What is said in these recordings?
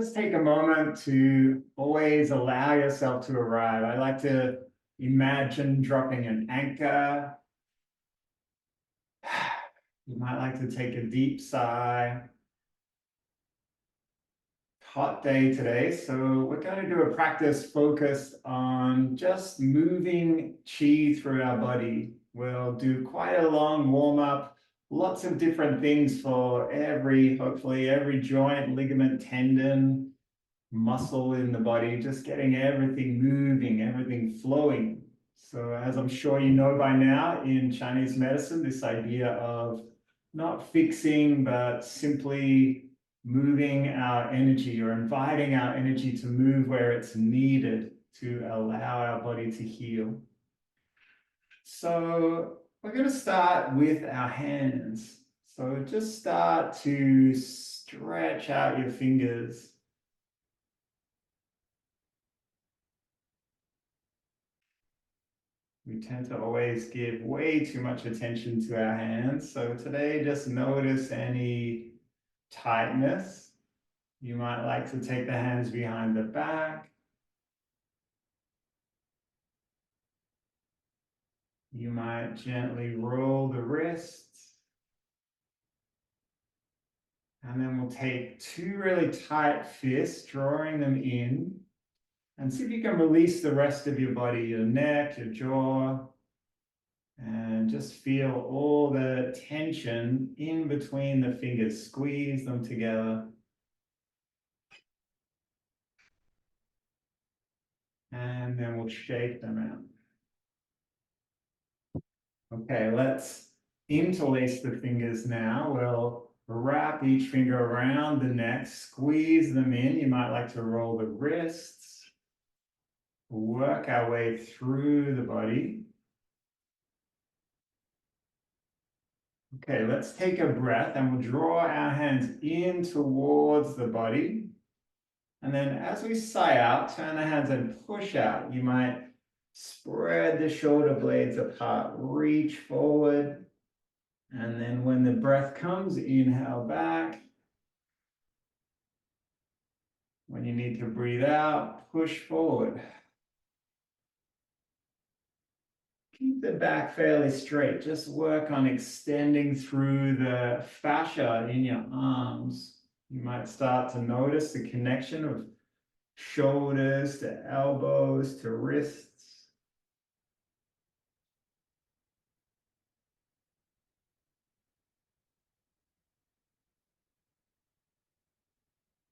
Just take a moment to always allow yourself to arrive. I like to imagine dropping an anchor. You might like to take a deep sigh. Hot day today, so we're going to do a practice focused on just moving chi through our body. We'll do quite a long warm up, lots of different things for hopefully every joint, ligament, tendon, muscle in the body, just getting everything moving, everything flowing. So, as I'm sure you know by now, in Chinese medicine, this idea of not fixing, but simply moving our energy or inviting our energy to move where it's needed to allow our body to heal. So, we're going to start with our hands. So, just start to stretch out your fingers. We tend to always give way too much attention to our hands. So today, just notice any tightness. You might like to take the hands behind the back. You might gently roll the wrists. And then we'll take two really tight fists, drawing them in. And see if you can release the rest of your body, your neck, your jaw. And just feel all the tension in between the fingers. Squeeze them together. And then we'll shake them out. Okay, let's interlace the fingers now. We'll wrap each finger around the neck, squeeze them in. You might like to roll the wrists, work our way through the body. Okay, let's take a breath and we'll draw our hands in towards the body. And then as we sigh out, turn the hands and push out. You might spread the shoulder blades apart, reach forward. And then when the breath comes, inhale back. When you need to breathe out, push forward. Keep the back fairly straight. Just work on extending through the fascia in your arms. You might start to notice the connection of shoulders to elbows to wrists.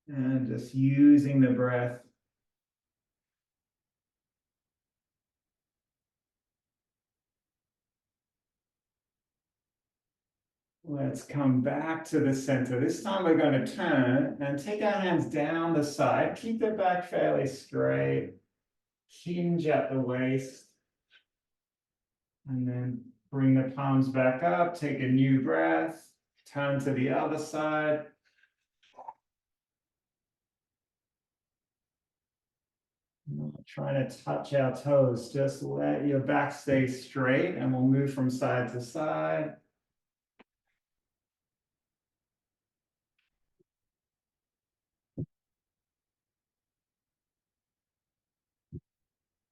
And just using the breath. Let's come back to the center. This time we're going to turn and take our hands down the side. Keep the back fairly straight. Hinge at the waist. And then bring the palms back up. Take a new breath. Turn to the other side. Not trying to touch our toes. Just let your back stay straight and we'll move from side to side.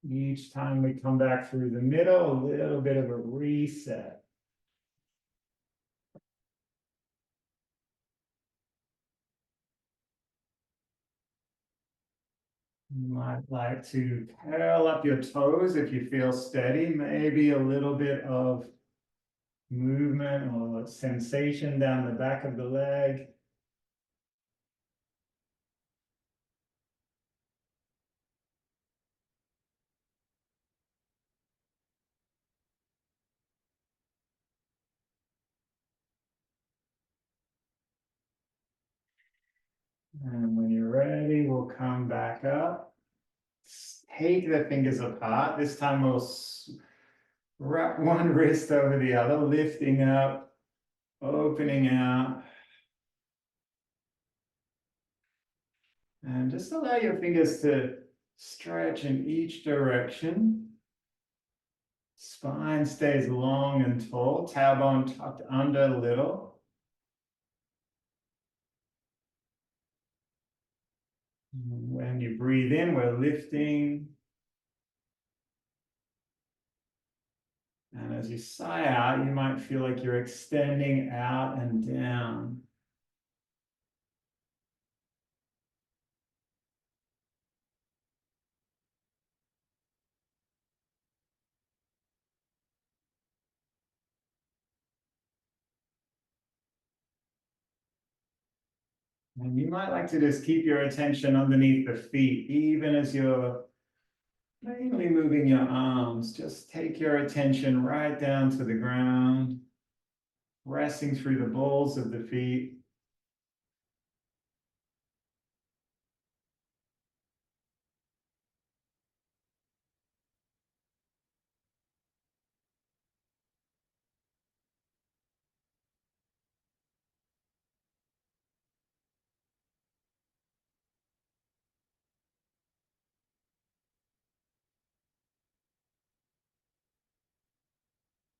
Each time we come back through the middle, a little bit of a reset. You might like to curl up your toes if you feel steady, maybe a little bit of movement or sensation down the back of the leg. And when you're ready, we'll come back up. Take the fingers apart. This time we'll wrap one wrist over the other, lifting up, opening out. And just allow your fingers to stretch in each direction. Spine stays long and tall, tailbone tucked under a little. When you breathe in, we're lifting. And as you sigh out, you might feel like you're extending out and down. And you might like to just keep your attention underneath the feet, even as you're mainly moving your arms. Just take your attention right down to the ground, resting through the balls of the feet.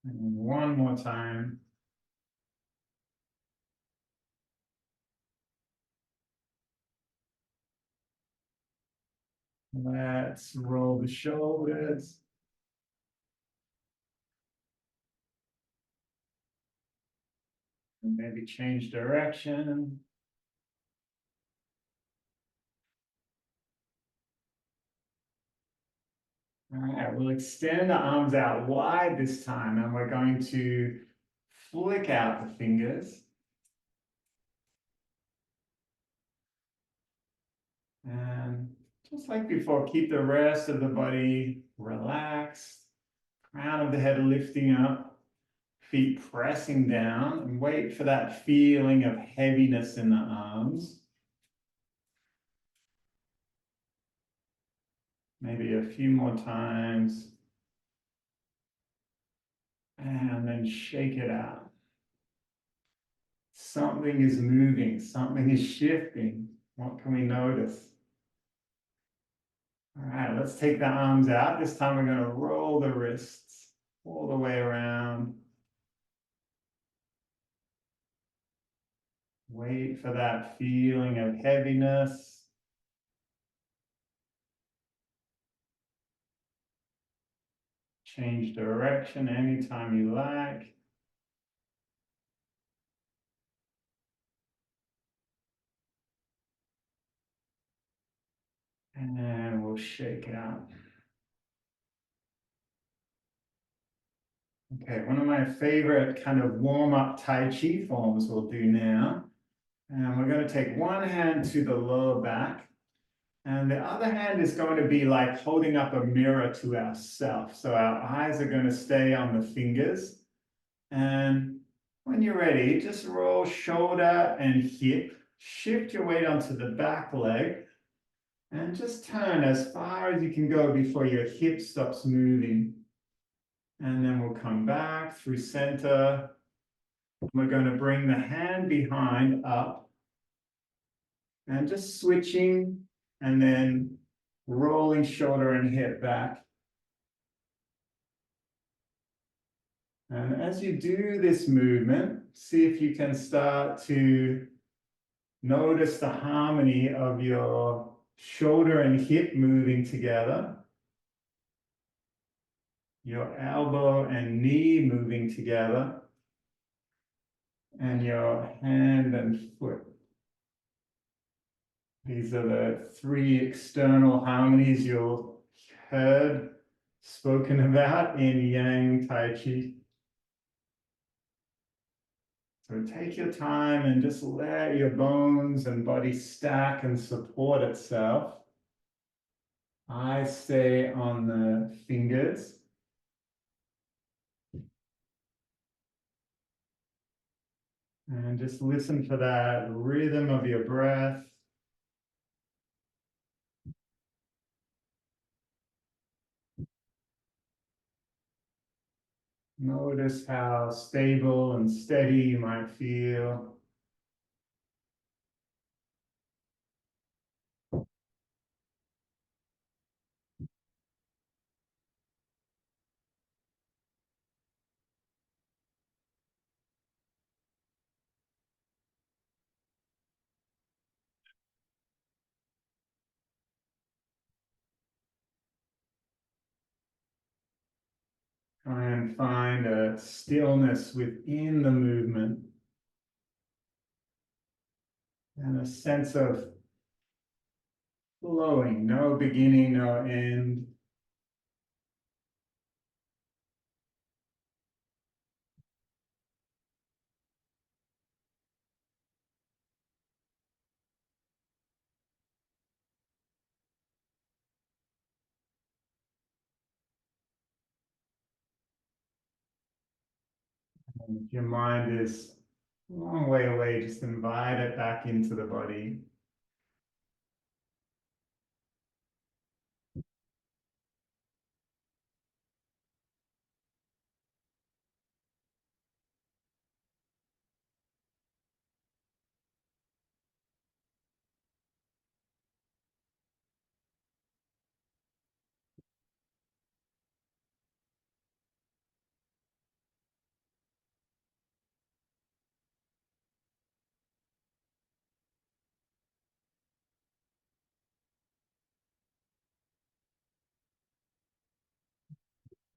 And one more time. Let's roll the shoulders. And maybe change direction. All right, we'll extend the arms out wide this time, and we're going to flick out the fingers. And just like before, keep the rest of the body relaxed, crown of the head lifting up, feet pressing down, and wait for that feeling of heaviness in the arms. Maybe a few more times. And then shake it out. Something is moving, something is shifting. What can we notice? All right, let's take the arms out. This time we're going to roll the wrists all the way around. Wait for that feeling of heaviness. Change direction anytime you like. And we'll shake out. Okay, one of my favorite kind of warm-up Tai Chi forms we'll do now. And we're going to take one hand to the lower back, and the other hand is going to be like holding up a mirror to ourselves. So our eyes are going to stay on the fingers. And when you're ready, just roll shoulder and hip. Shift your weight onto the back leg. And just turn as far as you can go before your hip stops moving. And then we'll come back through center. We're going to bring the hand behind up. And just switching and then rolling shoulder and hip back. And as you do this movement, see if you can start to notice the harmony of your shoulder and hip moving together, your elbow and knee moving together, and your hand and foot. These are the three external harmonies you'll heard spoken about in Yang Tai Chi. So take your time and just let your bones and body stack and support itself. Eyes stay on the fingers. And just listen for that rhythm of your breath. Notice how stable and steady you might feel. Try and find a stillness within the movement and a sense of flowing, no beginning, no end. And if your mind is a long way away, just invite it back into the body.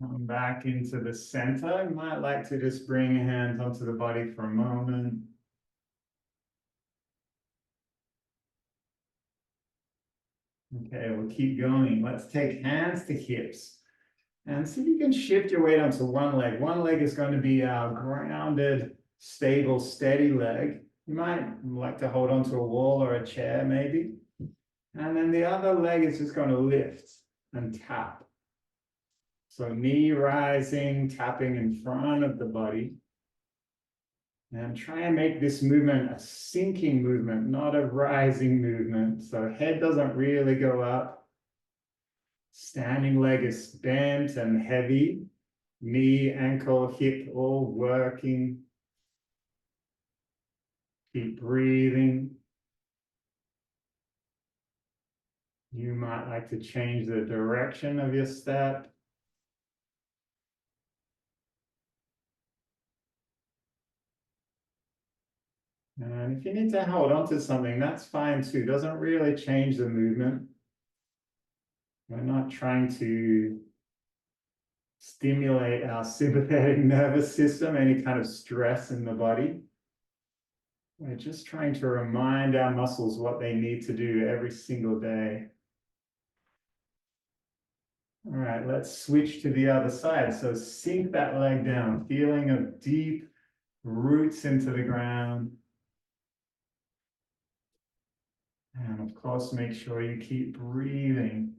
Come back into the center. You might like to just bring your hands onto the body for a moment. Okay, we'll keep going. Let's take hands to hips and see if you can shift your weight onto one leg. One leg is going to be our grounded, stable, steady leg. You might like to hold onto a wall or a chair maybe. And then the other leg is just going to lift and tap. So knee rising, tapping in front of the body. And try and make this movement a sinking movement, not a rising movement. So head doesn't really go up. Standing leg is bent and heavy. Knee, ankle, hip all working. Keep breathing. You might like to change the direction of your step. And if you need to hold on to something, that's fine too. Doesn't really change the movement. We're not trying to stimulate our sympathetic nervous system, any kind of stress in the body. We're just trying to remind our muscles what they need to do every single day. All right, let's switch to the other side. So sink that leg down, feeling of deep roots into the ground. And of course, make sure you keep breathing.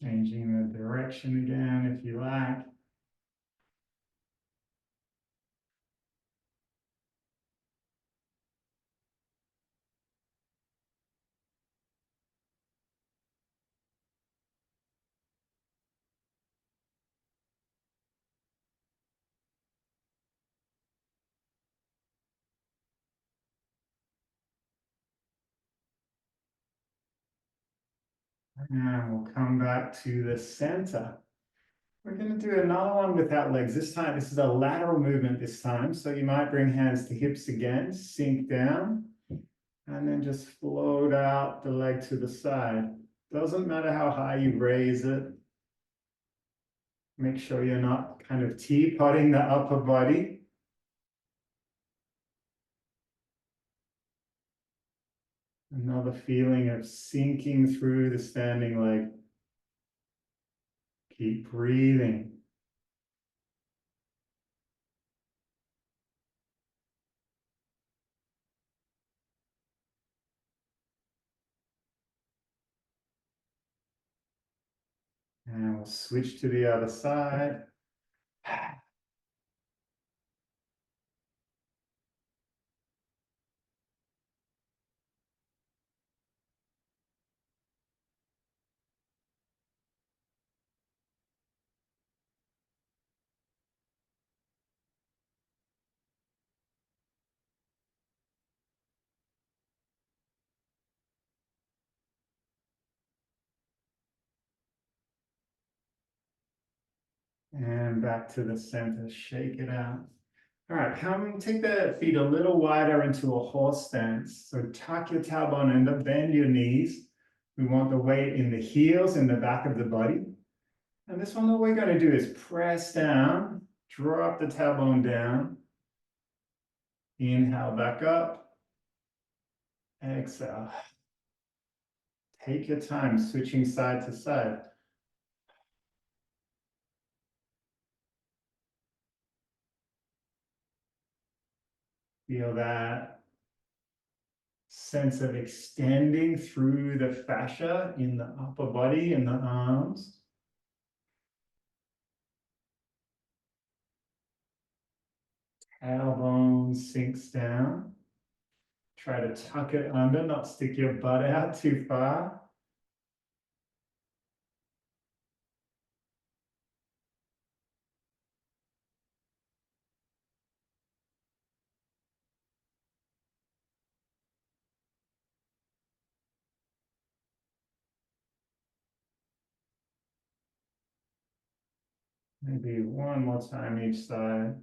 Changing the direction again if you like. And we'll come back to the center. We're going to do another one without legs. This time, this is a lateral movement this time. So you might bring hands to hips again, sink down, and then just float out the leg to the side. Doesn't matter how high you raise it. Make sure you're not kind of teapotting the upper body. Another feeling of sinking through the standing leg. Keep breathing. And we'll switch to the other side. And back to the center, shake it out. All right, come take the feet a little wider into a horse stance. So tuck your tailbone under, bend your knees. We want the weight in the heels in the back of the body. And this one, all we're going to do is press down, drop the tailbone down, inhale back up, exhale. Take your time switching side to side. Feel that sense of extending through the fascia in the upper body and the arms. Tailbone sinks down. Try to tuck it under, not stick your butt out too far. Maybe one more time each side.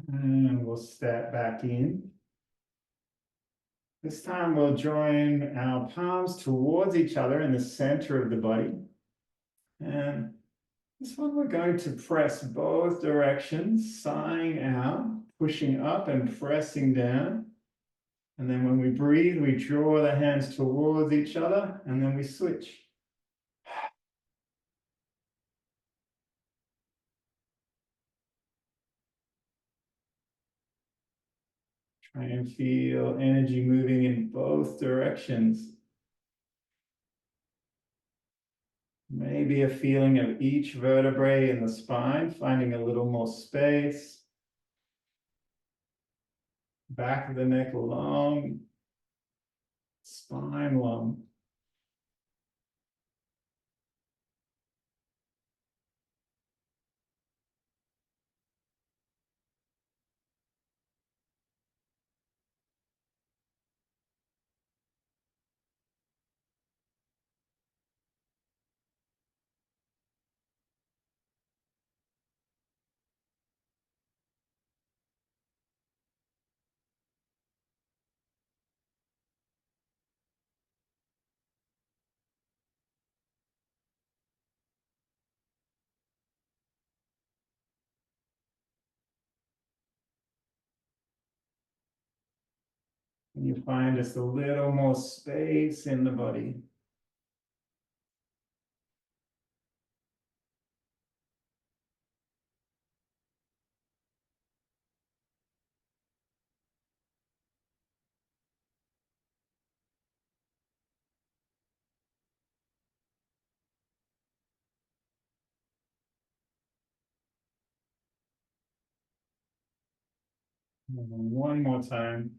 And we'll step back in. This time we'll join our palms towards each other in the center of the body. And this one we're going to press both directions, sighing out, pushing up and pressing down. And then when we breathe, we draw the hands towards each other and then we switch. Try and feel energy moving in both directions. Maybe a feeling of each vertebrae in the spine, finding a little more space. Back of the neck long, spine long. And you find just a little more space in the body. And one more time.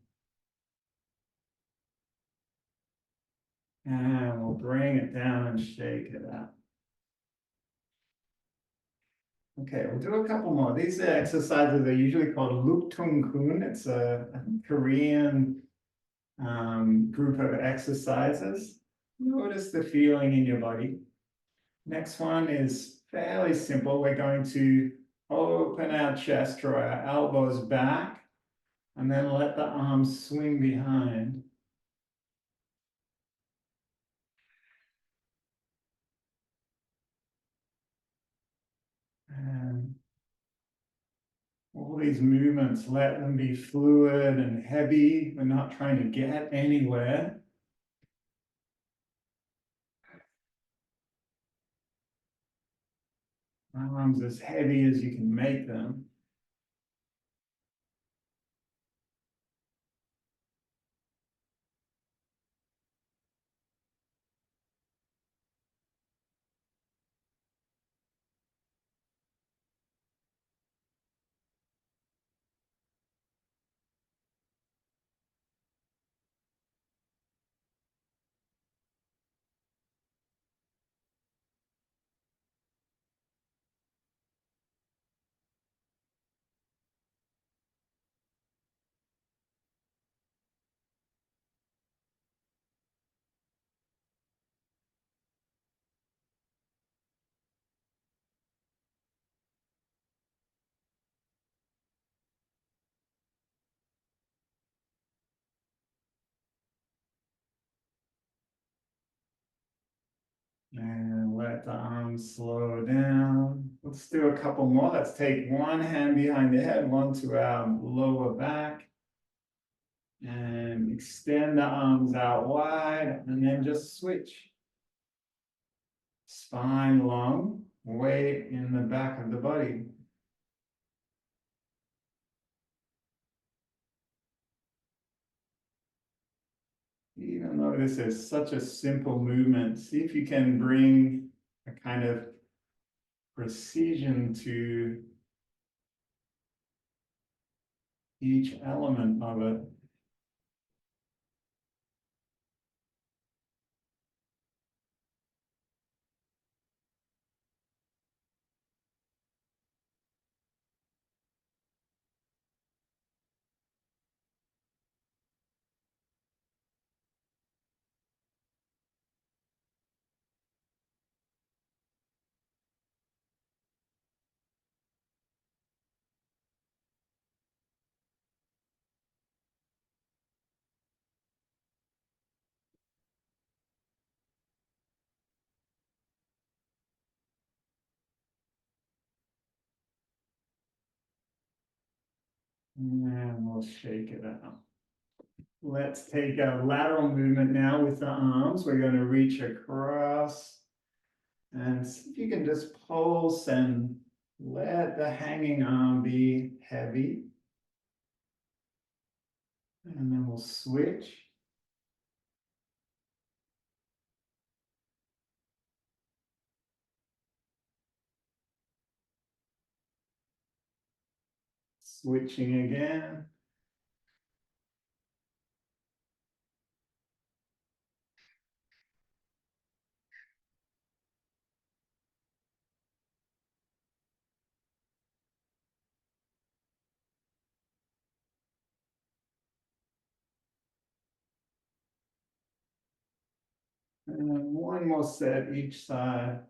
And we'll bring it down and shake it out. Okay, we'll do a couple more. These exercises are usually called Luktung Kun. It's a Korean group of exercises. Notice the feeling in your body. Next one is fairly simple. We're going to open our chest, draw our elbows back, and then let the arms swing behind. And all these movements, let them be fluid and heavy. We're not trying to get anywhere. Arms as heavy as you can make them. And let the arms slow down. Let's do a couple more. Let's take one hand behind the head, one to our lower back. And extend the arms out wide, and then just switch. Spine long, weight in the back of the body. Even though this is such a simple movement, see if you can bring a kind of precision to each element of it. And we'll shake it out. Let's take a lateral movement now with the arms. We're going to reach across and see if you can just pulse and let the hanging arm be heavy. And then we'll switch. Switching again. And then one more set each side.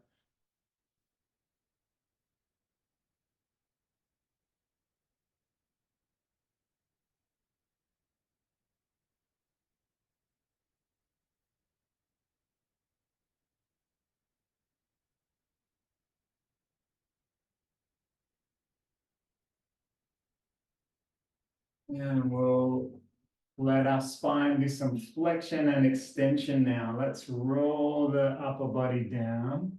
And we'll let our spine do some flexion and extension now. Let's roll the upper body down.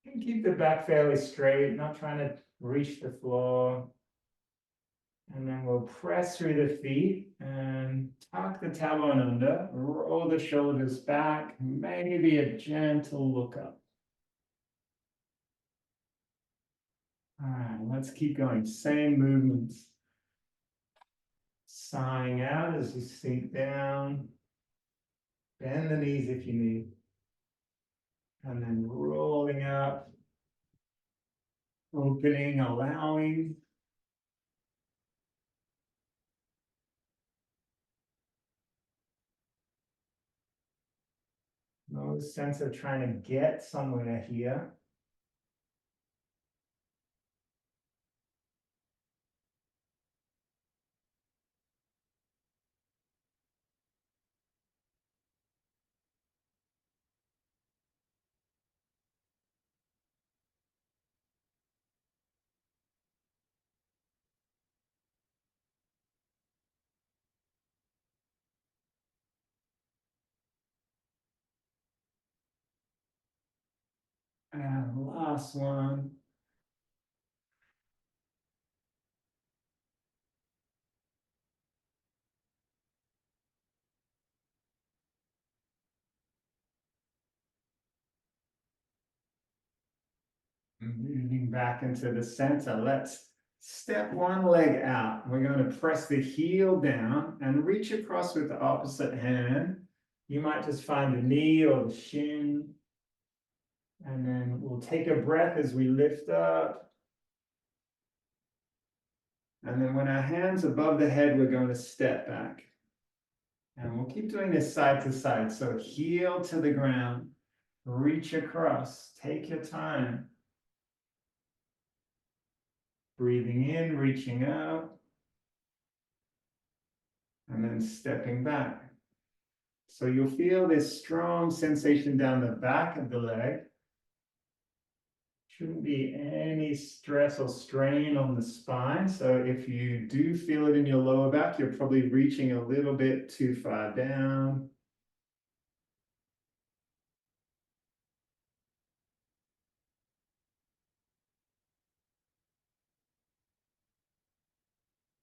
And keep the back fairly straight, not trying to reach the floor. And then we'll press through the feet and tuck the tailbone under, roll the shoulders back, maybe a gentle look up. All right, let's keep going. Same movements. Sighing out as you sink down. Bend the knees if you need. And then rolling up, opening, allowing. No sense of trying to get somewhere here. And last one. Moving back into the center. Let's step one leg out. We're going to press the heel down and reach across with the opposite hand. You might just find the knee or the shin. And then we'll take a breath as we lift up. And then when our hand's above the head, we're going to step back. And we'll keep doing this side to side. So heel to the ground, reach across, take your time. Breathing in, reaching out, and then stepping back. So you'll feel this strong sensation down the back of the leg. Shouldn't be any stress or strain on the spine. So if you do feel it in your lower back, you're probably reaching a little bit too far down.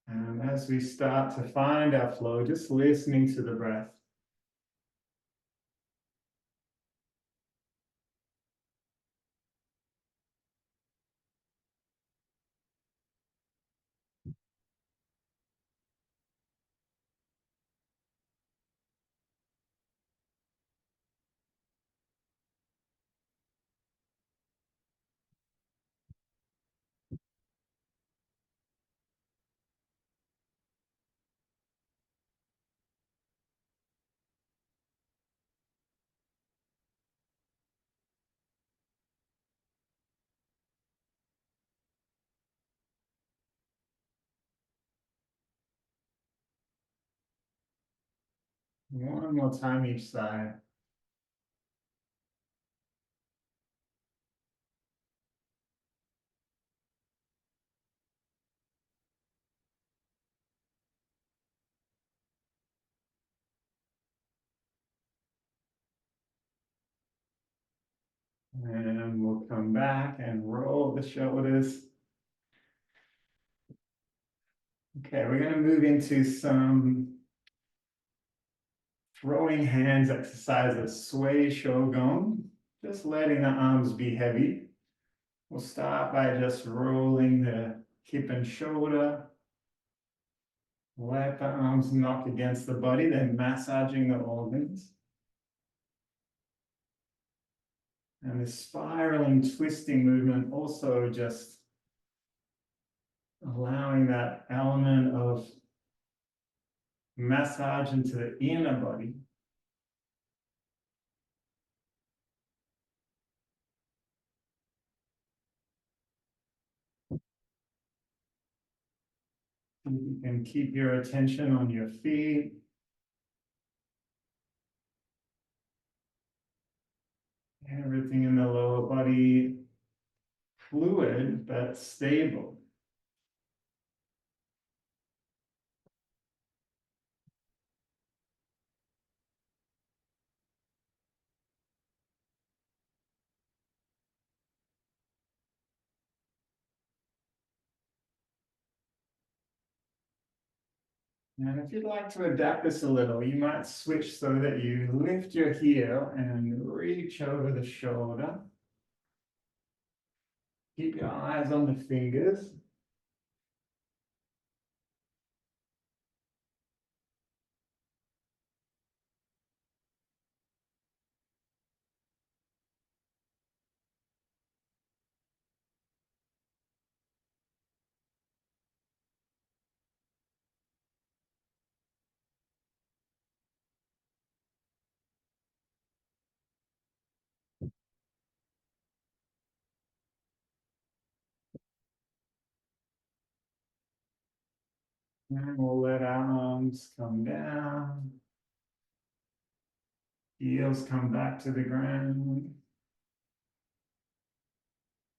And as we start to find our flow, just listening to the breath. One more time each side. And we'll come back and roll the shoulders. Okay, we're going to move into some throwing hands exercises, sway shogun. Just letting the arms be heavy. We'll start by just rolling the hip and shoulder. Let the arms knock against the body, then massaging the organs. And the spiraling, twisting movement also just allowing that element of massage into the inner body. You can keep your attention on your feet. Everything in the lower body fluid but stable. And if you'd like to adapt this a little, you might switch so that you lift your heel and reach over the shoulder. Keep your eyes on the fingers. And we'll let our arms come down. Heels come back to the ground.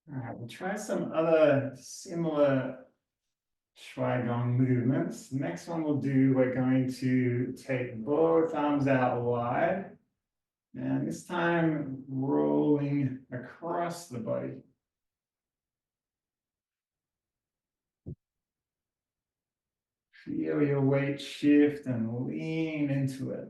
All right, we'll try some other similar Qigong movements. Next one we'll do, we're going to take both arms out wide. And this time rolling across the body. Feel your weight shift and lean into it.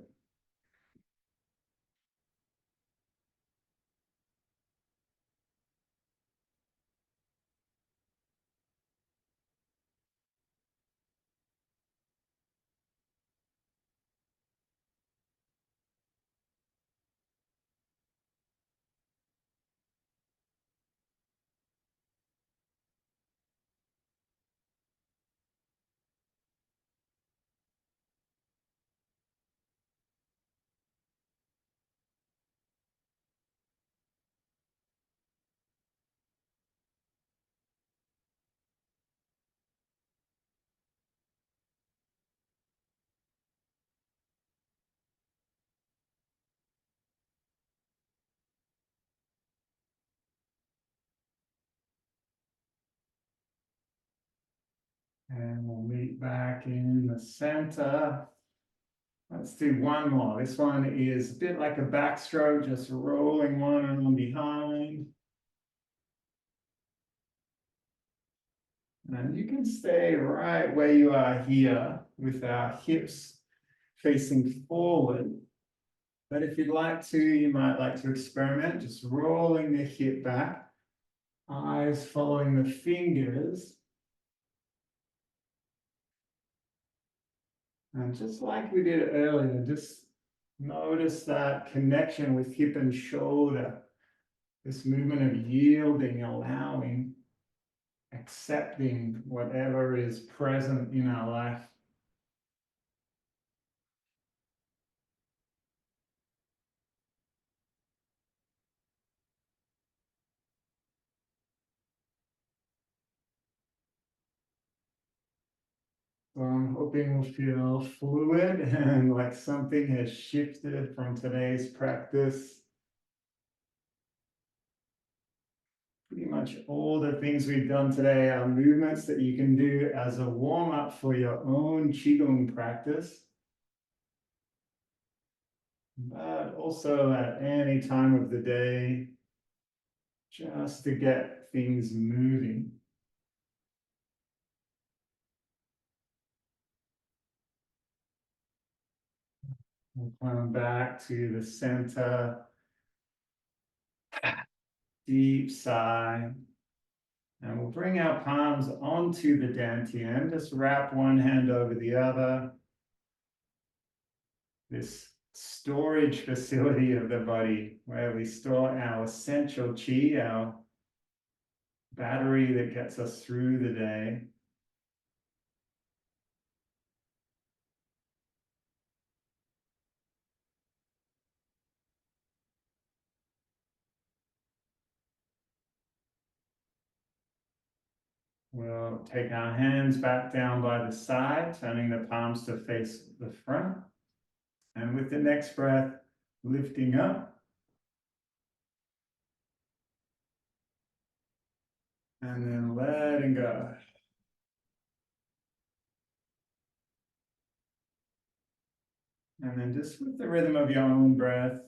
And we'll meet back in the center. Let's do one more. This one is a bit like a backstroke, just rolling one arm behind. And you can stay right where you are here with our hips facing forward. But if you'd like to, you might like to experiment, just rolling the hip back, eyes following the fingers. And just like we did earlier, just notice that connection with hip and shoulder, this movement of yielding, allowing, accepting whatever is present in our life. So I'm hoping we'll feel fluid and like something has shifted from today's practice. Pretty much all the things we've done today are movements that you can do as a warm-up for your own Qigong practice, but also at any time of the day, just to get things moving. We'll come back to the center, deep sigh. And we'll bring our palms onto the dantian, just wrap one hand over the other. This storage facility of the body where we store our essential chi, our battery that gets us through the day. We'll take our hands back down by the side, turning the palms to face the front. And with the next breath, lifting up. And then letting go. And then just with the rhythm of your own breath,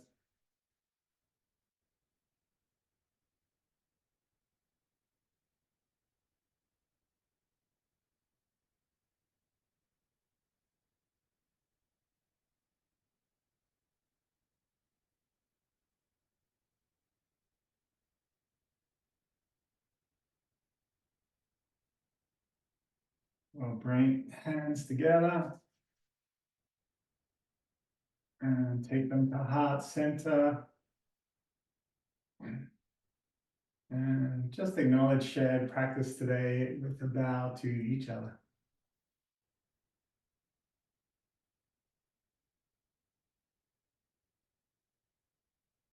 we'll bring hands together and take them to heart center. And just acknowledge shared practice today with a bow to each other.